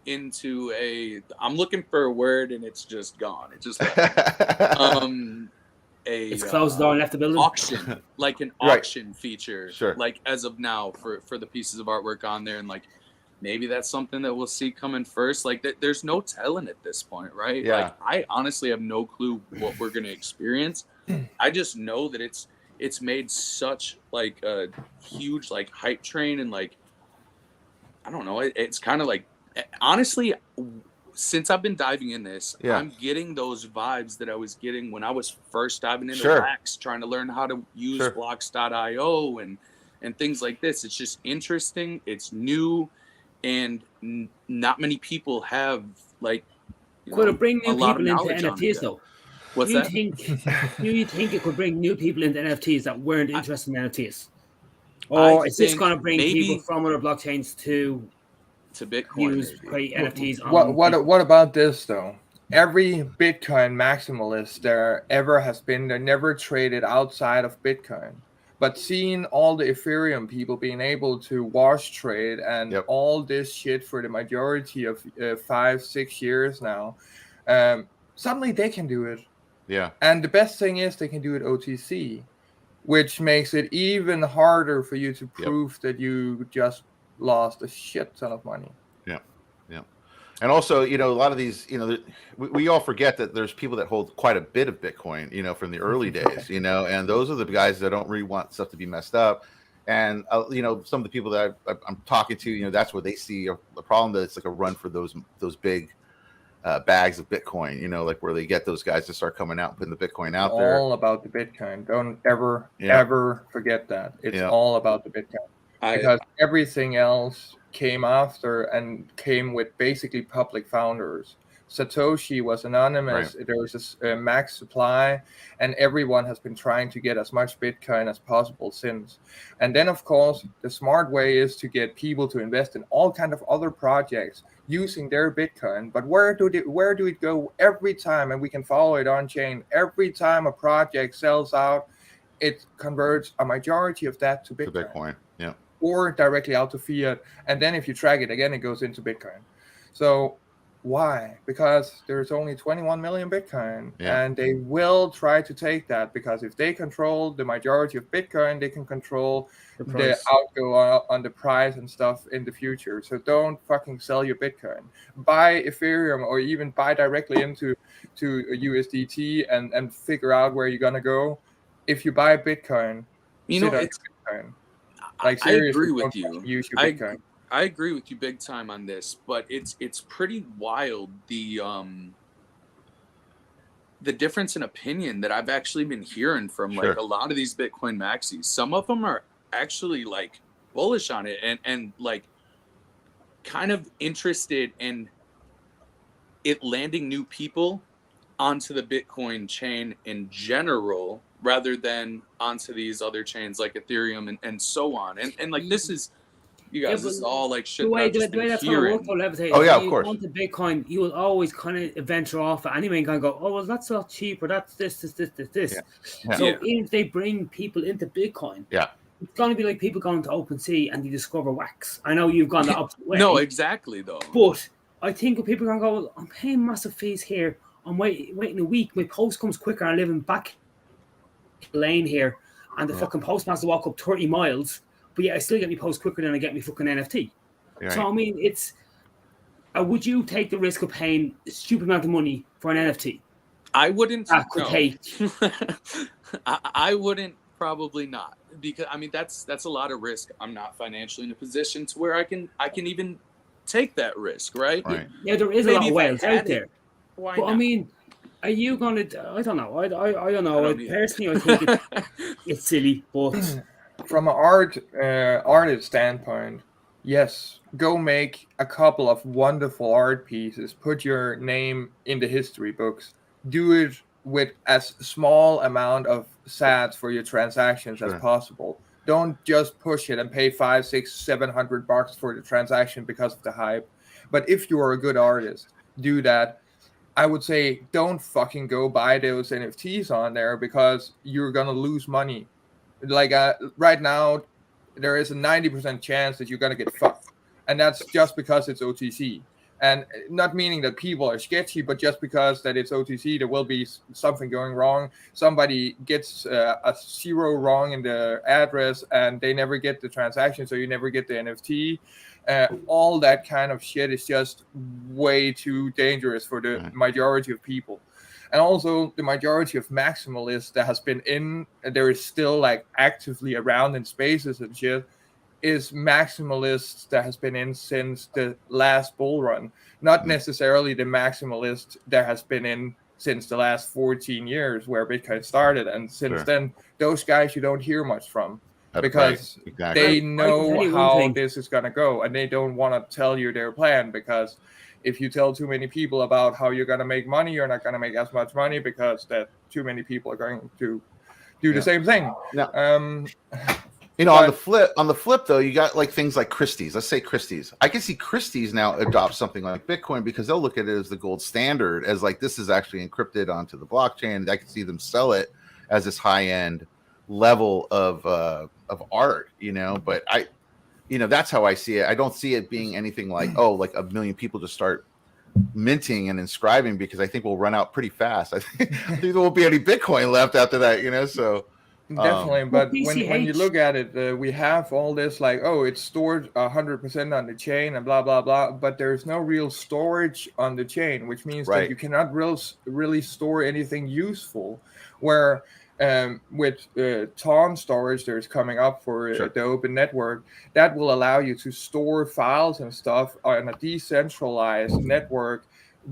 into I'm looking for a word and it's just gone. It just it's closed the door and left the building. Auction, like an auction feature, sure. Like as of now for the pieces of artwork on there, and like maybe that's something that we'll see coming first. Like there's no telling at this point, right? Yeah. Like I honestly have no clue what we're gonna experience. I just know that it's made such like a huge like hype train, and like I don't know, it's kind of like honestly. Since I've been diving in this, I'm getting those vibes that I was getting when I was first diving into Wax, trying to learn how to use blocks.io and things like this. It's just interesting. It's new, and not many people have like. Could it bring new people into NFTs though? What's do you think it could bring new people into NFTs that weren't interested in NFTs, or is this going to bring people from other blockchains to Bitcoin? Create NFTs. What about this though? Every Bitcoin maximalist there ever has been, they never traded outside of Bitcoin. But seeing all the Ethereum people being able to wash trade and all this shit for the majority of 5-6 years now, suddenly they can do it. Yeah. And the best thing is they can do it OTC, which makes it even harder for you to prove that you just lost a shit ton of money. And also, a lot of these, we all forget that there's people that hold quite a bit of Bitcoin, from the early days, and those are the guys that don't really want stuff to be messed up. And some of the people that I'm talking to, that's where they see a problem, that it's like a run for those big bags of Bitcoin, like where they get those guys to start coming out and putting the Bitcoin out there. All about the Bitcoin. Don't ever forget that. It's all about the Bitcoin. Because everything else came after and came with basically public founders. Satoshi was anonymous. Right. There was a max supply, and everyone has been trying to get as much Bitcoin as possible since. And then, of course, the smart way is to get people to invest in all kinds of other projects using their Bitcoin. But where do it go every time? And we can follow it on chain. Every time a project sells out, it converts a majority of that to Bitcoin. Or directly out to fiat, and then if you track it again, it goes into Bitcoin. So Why? Because there's only 21 million Bitcoin, Yeah. and they will try to take that, because if they control the majority of Bitcoin, they can control the outgo on the price and stuff in the future. So don't fucking sell your Bitcoin. Buy Ethereum, or even buy directly into USDT and figure out where you're gonna go. If you buy Bitcoin, sit on Bitcoin. Like, seriously, I agree with don't you. use your Bitcoin. I agree with you big time on this, but it's pretty wild the difference in opinion that I've actually been hearing from like a lot of these Bitcoin maxis. Some of them are actually like bullish on it and like kind of interested in it landing new people onto the Bitcoin chain in general, rather than onto these other chains like Ethereum and so on. And like, this is, you guys, this is all like shit that I've just been hearing. Oh yeah, of course. Onto Bitcoin, you will always kind of venture off at anyway and kind of go, oh well, that's not cheap, or that's this. Yeah. So even if they bring people into Bitcoin, it's going to be like people going to OpenSea and you discover wax. I know you've gone the opposite way. No, exactly though. But I think when people are going to go, well, I'm paying massive fees here. I'm waiting a week. My post comes quicker. I live in back lane here, and the fucking postmaster walk up 30 miles. But yeah, I still get my post quicker than I get my fucking NFT. Right. So I mean, it's would you take the risk of paying a stupid amount of money for an NFT? I wouldn't. No. I wouldn't. Probably not, because I mean that's a lot of risk. I'm not financially in a position to where I can even take that risk, right? Yeah, there is a lot of whales out there. Why but not? I mean, are you gonna? I don't know. I don't know. Personally, I think it's silly. But from an artist standpoint, yes, go make a couple of wonderful art pieces. Put your name in the history books. Do it with as small amount of sats for your transactions as possible. Don't just push it and pay $500, $600, $700 for the transaction because of the hype. But if you are a good artist, do that. I would say don't fucking go buy those NFTs on there, because you're gonna lose money. Like right now, there is a 90% chance that you're gonna get fucked, and that's just because it's OTC. And not meaning that people are sketchy, but just because that it's OTC, there will be something going wrong. Somebody gets a 0 wrong in the address, and they never get the transaction, so you never get the NFT. All that kind of shit is just way too dangerous for the majority of people. And also, the majority of maximalists that has been in, there is still like actively around in spaces and shit, is maximalists that has been in since the last bull run, not necessarily the maximalist that has been in since the last 14 years where Bitcoin started. And since then, those guys you don't hear much from, because they know how this is going to go, and they don't want to tell you their plan, because if you tell too many people about how you're going to make money, you're not going to make as much money, because that too many people are going to do the same thing. You know, on the flip though, you got like things like Christie's. Let's say Christie's. I can see Christie's now adopt something like Bitcoin, because they'll look at it as the gold standard, as like this is actually encrypted onto the blockchain. I can see them sell it as this high end level of art, you know. But that's how I see it. I don't see it being anything like, oh, like a million people just start minting and inscribing, because I think we'll run out pretty fast. I think there won't be any Bitcoin left after that, you know. So. Definitely, but when you look at it, we have all this like, oh, it's stored 100% on the chain and blah blah blah, but there's no real storage on the chain, which means that you cannot really store anything useful. Where with Tom storage, there's coming up for the open network, that will allow you to store files and stuff on a decentralized network,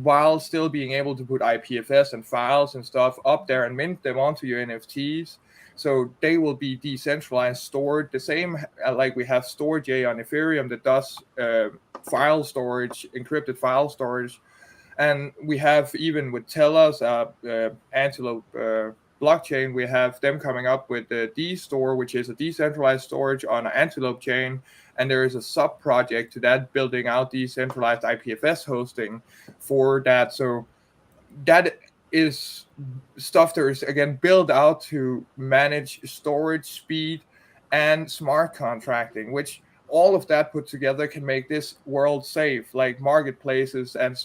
while still being able to put IPFS and files and stuff up there and mint them onto your NFTs. So they will be decentralized, stored the same like we have Storj on Ethereum that does file storage, encrypted file storage. And we have, even with Tellus, Antelope blockchain, we have them coming up with the D-Store, which is a decentralized storage on an Antelope chain. And there is a sub project to that, building out decentralized IPFS hosting for that. So that is stuff that is, again, built out to manage storage speed and smart contracting, which all of that put together can make this world safe, like marketplaces and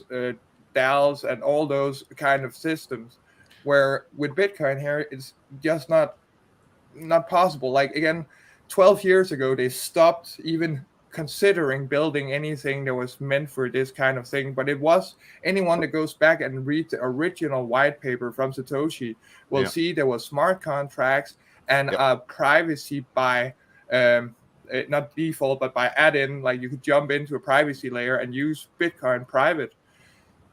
DAOs and all those kind of systems, where with Bitcoin here, it's just not possible. Like, again, 12 years ago, they stopped even considering building anything that was meant for this kind of thing. But it was, anyone that goes back and read the original white paper from Satoshi will see there was smart contracts and privacy by not default, but by add-in, like you could jump into a privacy layer and use Bitcoin private.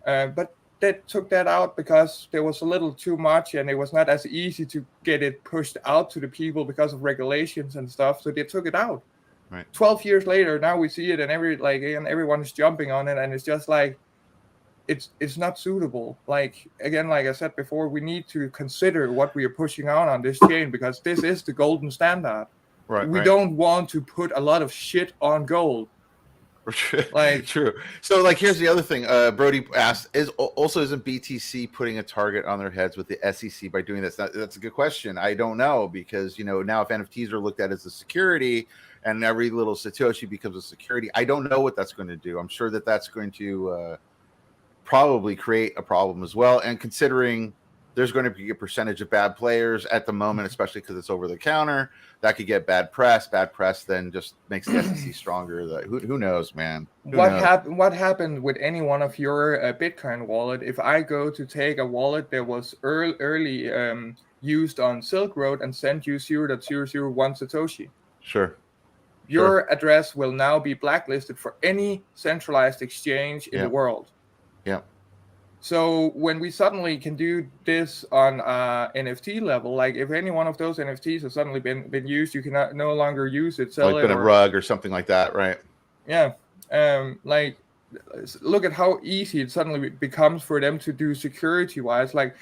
But they took that out because there was a little too much, and it was not as easy to get it pushed out to the people because of regulations and stuff. So they took it out. Right. 12 years later, now we see it, and everyone is jumping on it, and it's just like it's not suitable. Like, again, like I said before, we need to consider what we are pushing out on this chain, because this is the golden standard. Right. We don't want to put a lot of shit on gold. Like, true. So, like, here's the other thing. Brody asked: isn't BTC putting a target on their heads with the SEC by doing this? That's a good question. I don't know, because now if NFTs are looked at as a security and every little Satoshi becomes a security, I don't know what that's going to do. I'm sure that's going to probably create a problem as well. And considering there's going to be a percentage of bad players at the moment, especially because it's over the counter, that could get bad press. Bad press then just makes the SEC stronger. Who knows, man? What happened with any one of your Bitcoin wallet? If I go to take a wallet that was early used on Silk Road and send you 0.001 Satoshi, sure, your address will now be blacklisted for any centralized exchange in the world. Yeah. So when we suddenly can do this on NFT level, like if any one of those NFTs has suddenly been used, you can no longer use it, sell like it, a rug or something like that, right? Yeah. Like, look at how easy it suddenly becomes for them to do security-wise. Like,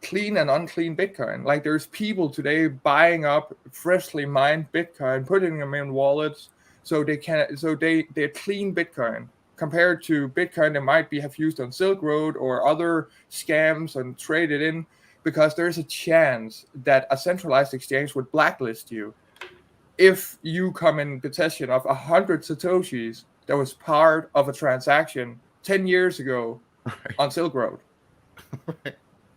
clean and unclean Bitcoin. Like, there's people today buying up freshly mined Bitcoin, putting them in wallets, so they're clean Bitcoin, compared to Bitcoin that might have used on Silk Road or other scams and traded in, because there's a chance that a centralized exchange would blacklist you if you come in possession of 100 Satoshis that was part of a transaction 10 years ago on Silk Road. Right.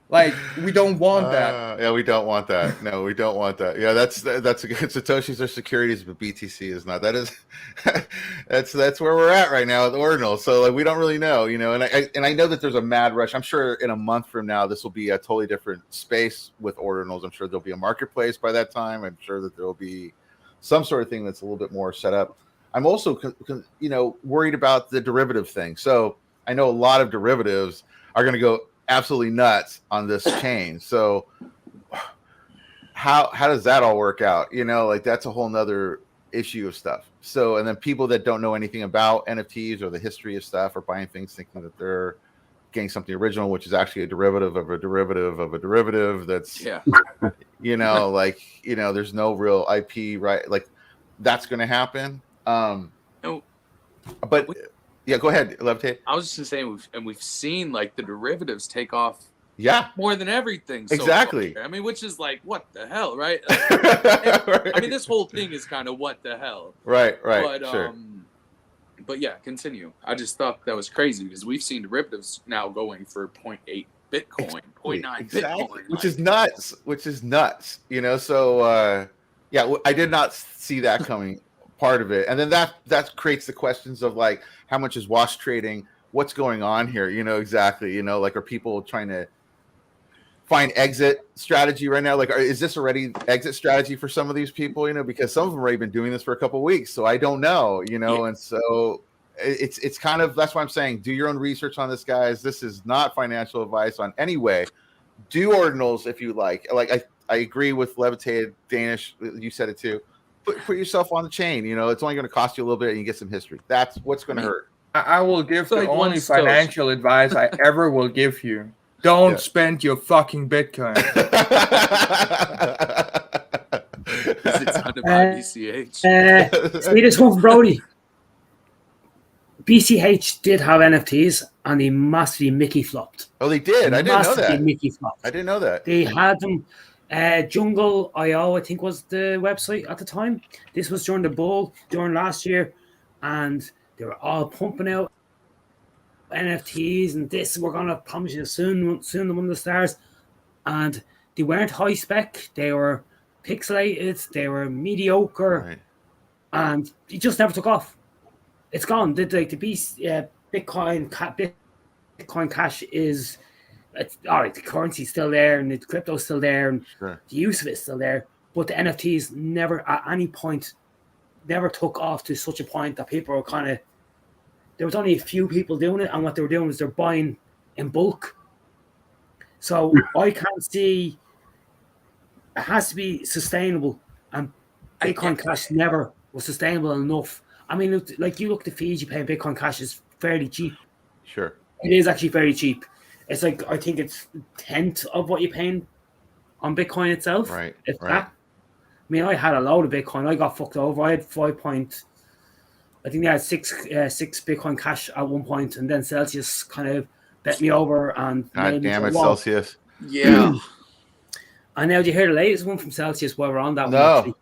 Like, we don't want that. Yeah, we don't want that. No, we don't want that. Yeah, that's a good. Satoshis are securities, but BTC is not. That is, that's where we're at right now with Ordinals. So, like, we don't really know, and I know that there's a mad rush. I'm sure in a month from now, this will be a totally different space with Ordinals. I'm sure there'll be a marketplace by that time. I'm sure that there'll be some sort of thing that's a little bit more set up. I'm also, worried about the derivative thing. So I know a lot of derivatives are going to go absolutely nuts on this chain. So how does that all work out? Like, that's a whole nother issue of stuff. So, and then people that don't know anything about NFTs or the history of stuff are buying things thinking that they're getting something original, which is actually a derivative of a derivative of a derivative. That's, there's no real IP, right? Like, that's going to happen. But yeah, go ahead, Levitate. I was just saying, we've seen like the derivatives take off. Yeah, more than everything. So exactly. Far. I mean, which is like, what the hell, right? I mean, this whole thing is kind of what the hell. Right. But, sure. But yeah, continue. I just thought that was crazy, because we've seen derivatives now going for 0.8 Bitcoin, 0.9 Bitcoin, which is nuts. So I did not see that coming. Part of it, and then that creates the questions of, like, how much is wash trading? What's going on here? Exactly. Like, are people trying to find exit strategy right now? Like, is this already exit strategy for some of these people? Because some of them have already been doing this for a couple of weeks, so I don't know. Yeah. And so it's kind of, that's why I'm saying, do your own research on this, guys. This is not financial advice on any way. Do Ordinals if you like. Like, I agree with Levitated, Danish. You said it too. Put yourself on the chain. It's only going to cost you a little bit, and you get some history. That's what's going to hurt. I will give the only financial advice I ever will give you. Don't spend your fucking Bitcoin. It's on about BCH. See this one from Brody. BCH did have NFTs, and they massively Mickey flopped. Oh, they did? I didn't know that. Mickey flopped. I didn't know that. They had them. Jungle.io, I think, was the website at the time. This was during the bull, during last year, and they were all pumping out NFTs and this. We're gonna promise you soon the one of the stars, and they weren't high spec. They were pixelated. They were mediocre, Right. and it just never took off. It's gone. Bitcoin Cash is. It's all right. The currency's still there, and the crypto's still there, and Sure. the use of it's still there. But the NFTs never, at any point, never took off to such a point that people were kind of. There was only a few people doing it, and what they were doing was they're buying in bulk. So I can't see. It has to be sustainable, and Bitcoin Cash never was sustainable enough. I mean, like you look, the fees you pay in Bitcoin Cash is fairly cheap. Sure. It is actually very cheap. It's like, I think it's 1/10 of what you're paying on Bitcoin itself. Right. If Right. that. I mean, I had a load of Bitcoin. I got fucked over. I had I think they had six Bitcoin Cash at one point, and then Celsius kind of bet me over and God made me damn to it, walk. Celsius. Yeah. And now, do you hear the latest one from Celsius while we're on that one? No. Actually,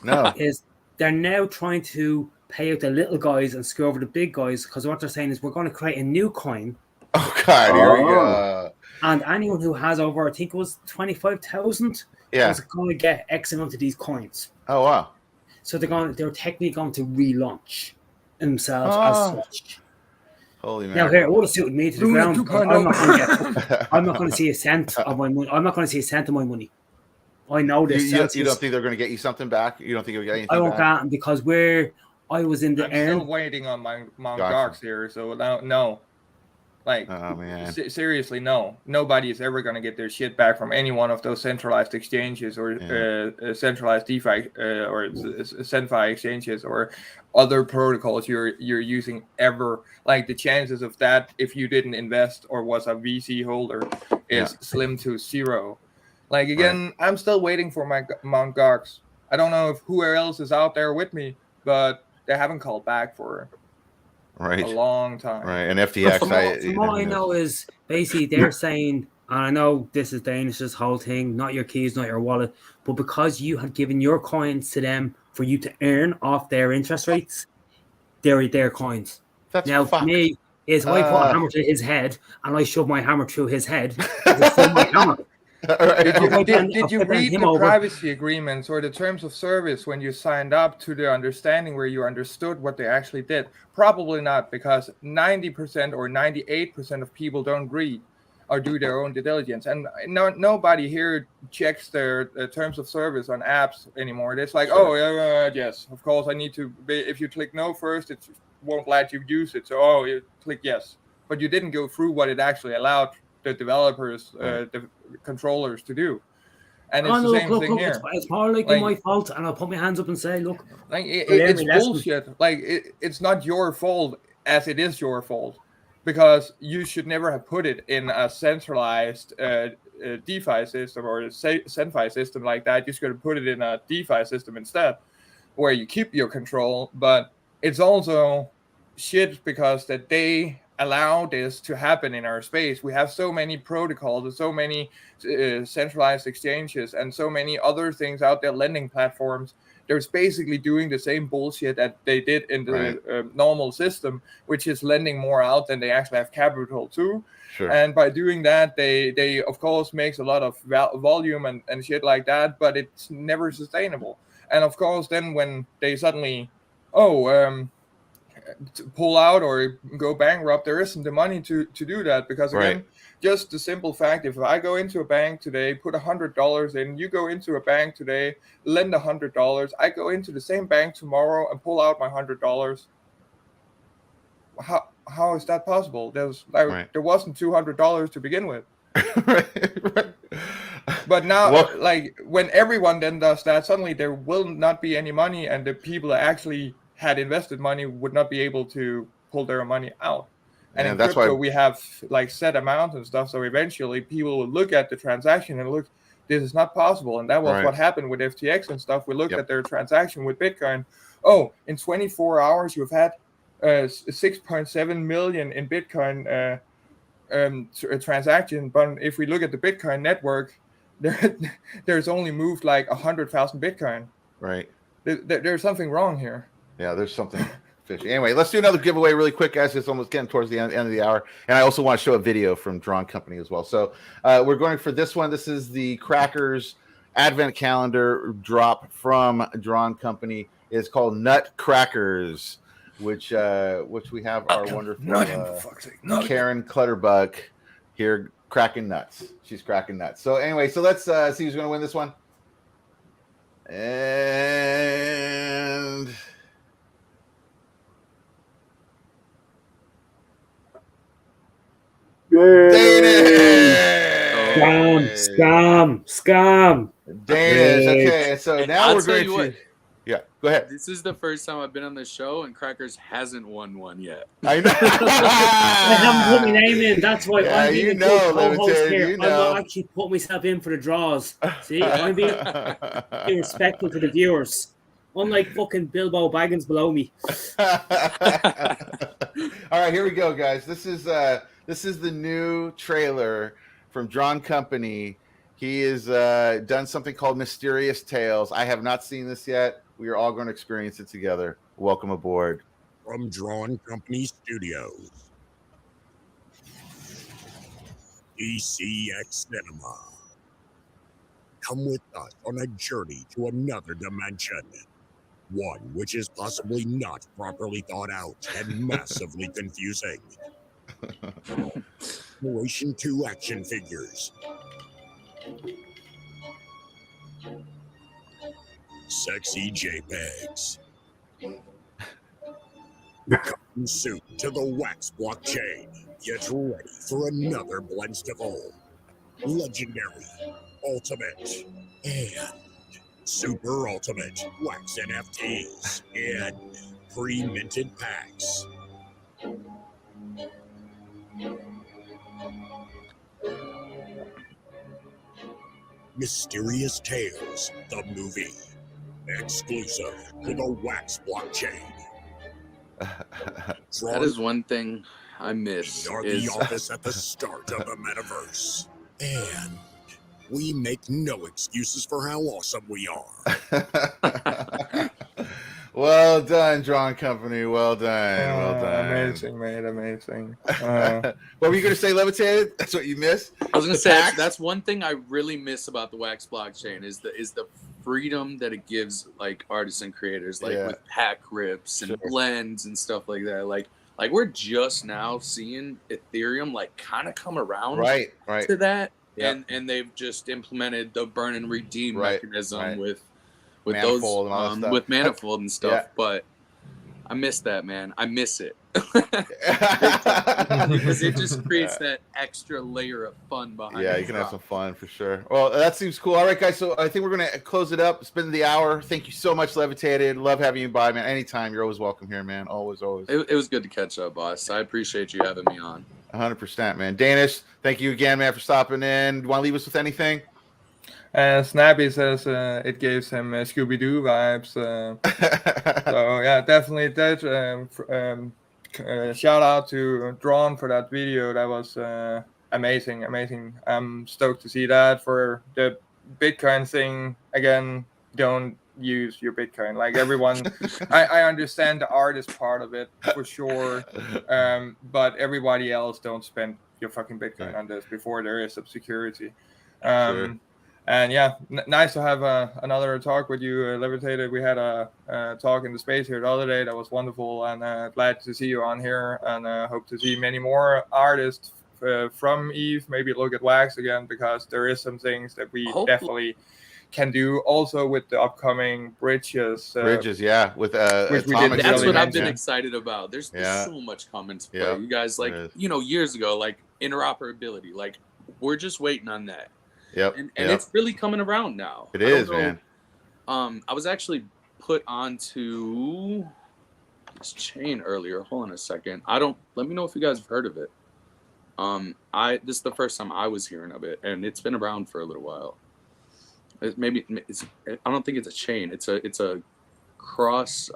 No. is they're now trying to pay out the little guys and screw over the big guys, because what they're saying is we're going to create a new coin, Oh God. Here we go. and anyone who has over, I think it was 25,000, Yeah. is going to get X amount of these coins. Oh wow. So they're technically going to relaunch themselves Oh. as such. Holy man. Now here, it would have suited me to the Luna ground. 2.0. I'm not going to see a cent of my money. I'm not going to see a cent of my money. I know this. You don't Celsius. think they're going to get you something back? You don't think you'll get anything I won't back? get them because I was in the I'm still air. waiting on my Mount Gotcha. Gox here, so no. Like, Oh man. seriously, no. Nobody is ever going to get their shit back from any one of those centralized exchanges or centralized DeFi or CenFi exchanges or other protocols you're using ever. Like, the chances of that, if you didn't invest or was a VC holder, is slim to zero. Like, again, I'm still waiting for my Mount Gox. I don't know if who else is out there with me, but they haven't called back for Right. a long time. Right. And FTX. From what I know is basically they're saying, and I know this is Danish's whole thing, not your keys, not your wallet, but because you had given your coins to them for you to earn off their interest rates, they're their coins. That's Now, fucked. me is I put a hammer to his head and I shove my hammer through his head. It's still my hammer. Did you read the privacy agreements or the terms of service when you signed up to the understanding where you understood what they actually did? Probably not, because 90% or 98% of people don't read or do their own due diligence. And nobody here checks their terms of service on apps anymore. It's like, yes, of course I need to. If you click no first, it won't let you use it. So, you click yes. But you didn't go through what it actually allowed the developers, the controllers to do. And it's the same thing here. It's more like my fault, and I'll put my hands up and say, look, like it's bullshit. Like it's not your fault as it is your fault, because you should never have put it in a centralized DeFi system or a CenFi system like that. You're just going to put it in a DeFi system instead, where you keep your control. But it's also shit because that they allow this to happen in our space. We have so many protocols and so many centralized exchanges and so many other things out there, lending platforms. They're basically doing the same bullshit that they did in the normal system, which is lending more out than they actually have capital to. Sure. And by doing that, they of course makes a lot of volume and shit like that, but it's never sustainable. And of course, then when they suddenly, pull out or go bankrupt, there isn't the money to do that, because again, just the simple fact, if I go into a bank today, put $100 in, you go into a bank today, lend $100, I go into the same bank tomorrow and pull out my $100. How is that possible? There wasn't $200 to begin with. But now, like, when everyone then does that, suddenly there will not be any money, and the people that actually had invested money would not be able to pull their money out. And in that's crypto, why we have like set amounts and stuff. So eventually people will look at the transaction and look, this is not possible. And that was what happened with FTX and stuff. We looked at their transaction with Bitcoin. Oh, in 24 hours, you've had 6.7 million in Bitcoin transaction. But if we look at the Bitcoin network, there's only moved like 100,000 Bitcoin. Right. There's something wrong here. Yeah, there's something fishy. Anyway, let's do another giveaway really quick, guys. It's almost getting towards the end of the hour. And I also want to show a video from Drawn Company as well. So we're going for this one. This is the Crackers Advent Calendar drop from Drawn Company. It's called Nut Crackers, which we have our wonderful Karen Clutterbuck here cracking nuts. She's cracking nuts. So anyway, so let's see who's going to win this one. And Danish! Scam! Danish. Okay, so now we're going to. Yeah, go ahead. This is the first time I've been on the show, and Crackers hasn't won one yet. I know. I haven't put my name in. That's why I'm being a good co-host here. I'm not actually put myself in for the draws. See, I'm being respectful to the viewers. Unlike fucking Bilbo Baggins below me. All right, here we go, guys. This is the new trailer from Drawn Company. He has done something called Mysterious Tales. I have not seen this yet. We are all going to experience it together. Welcome aboard. From Drawn Company Studios, DCX Cinema. Come with us on a journey to another dimension. One which is possibly not properly thought out and massively confusing. Generation 2 action figures. Sexy JPEGs. Coming soon to the Wax blockchain. Get ready for another Blendstival. Legendary, ultimate, and super ultimate Wax NFTs in pre-minted packs. Mysterious Tales, the movie. Exclusive to the Wax blockchain. That is one thing I miss. We are the office at the start of the metaverse. And we make no excuses for how awesome we are. Well done, Drawn Company. Well done. Well done. Amazing, mate. Amazing. What were you going to say, Levitated? That's what you missed? I was going to say that's one thing I really miss about the Wax blockchain is the freedom that it gives like artists and creators, like with pack rips and blends and stuff like that. Like we're just now seeing Ethereum like kind of come around to that. Yep. And they've just implemented the burn and redeem mechanism with Manifold those and all that stuff. with Manifold and stuff. But I miss that, man. I miss it. Because it just creates that extra layer of fun behind it. Yeah, you can have some fun for sure. Well, that seems cool. All right, guys. So I think we're going to close it up. It's been the hour. Thank you so much, Levitated. Love having you by, man. Anytime. You're always welcome here, man. Always. It was good to catch up, boss. I appreciate you having me on. 100%, man. Danish, thank you again, man, for stopping in. Do you want to leave us with anything? Snappy says it gives him Scooby-Doo vibes. So yeah, definitely. Shout out to Drawn for that video. That was amazing. I'm stoked to see that. For the Bitcoin thing, again, don't use your Bitcoin. Like everyone, I understand the artist part of it for sure, but everybody else don't spend your fucking Bitcoin on this before there is some security. And yeah, nice to have another talk with you, Levitated. We had a talk in the space here the other day. That was wonderful, and glad to see you on here. And hope to see many more artists from EVE. Maybe look at Wax again, because there is some things that we definitely can do. Also with the upcoming bridges. With which we did. That's what I've been excited about. There's so much coming to play. You guys, like years ago, like interoperability. Like we're just waiting on that. And it's really coming around now. It is, man. I was actually put onto this chain earlier. Hold on a second. Let me know if you guys have heard of it. This is the first time I was hearing of it, and it's been around for a little while. I don't think it's a chain. It's a cross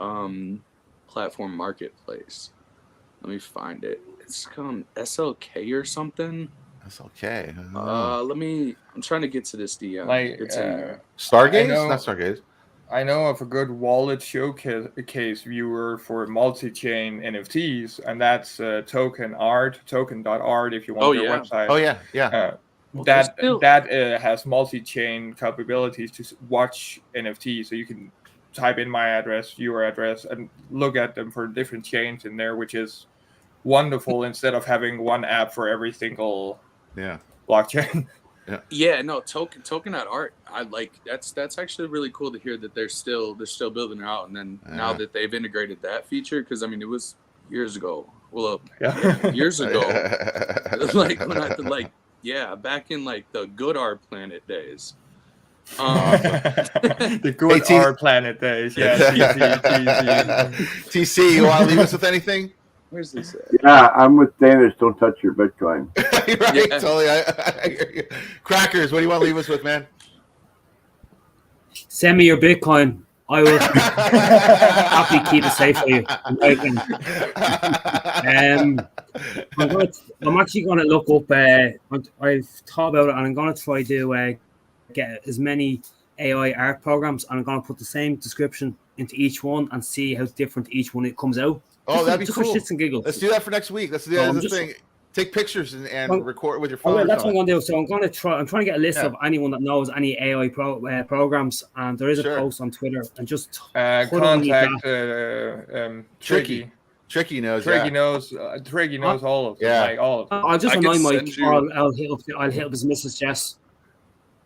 platform marketplace. Let me find it. It's called SLK or something. That's okay. I'm trying to get to this DM. Like It's in there. Stargaze? know- Not Stargaze. I know of a good wallet showcase viewer for multi-chain NFTs, and that's token.art if you want their website. Oh yeah. Well, that has multi-chain capabilities to watch NFTs, so you can type in my address, your address, and look at them for different chains in there, which is wonderful instead of having one app for every single blockchain. Yeah, no, token.art. I like that's actually really cool to hear that they're still building it out, and then now that they've integrated that feature, because I mean it was years ago. Well, years ago, like when back in like the good art planet days. The good art planet days. Yeah, TC, you want to leave us with anything? Where's this at? Yeah, I'm with Danish. Don't touch your Bitcoin. Right, totally. I hear you. Crackers, what do you want to leave us with, man? Send me your Bitcoin. I will happily keep it safe for you. I'm actually going to look up. I've thought about it, and I'm going to try to get as many AI art programs, and I'm going to put the same description into each one and see how different each one it comes out. Oh, that'd be cool. For shits and giggles. Let's do that for next week. Let's do that as a thing. Take pictures and record with your phone. Well, that's what I'm going to do. So I'm trying to get a list of anyone that knows any AI programs, and there is a post on Twitter, and just contact Tricky. Tricky knows. Tricky knows all of them. Yeah. Like all of them. I'll just annoy Mike. I'll hit up his Mrs. Jess.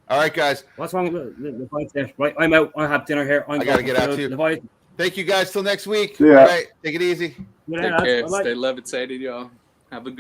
All right, guys. What's wrong with Levitate? Right, I'm out. I have dinner here. I gotta get out too. Levitate. Thank you guys. Till next week. Yeah. All right. Take it easy. Take care. Stay levitated, y'all. Have a good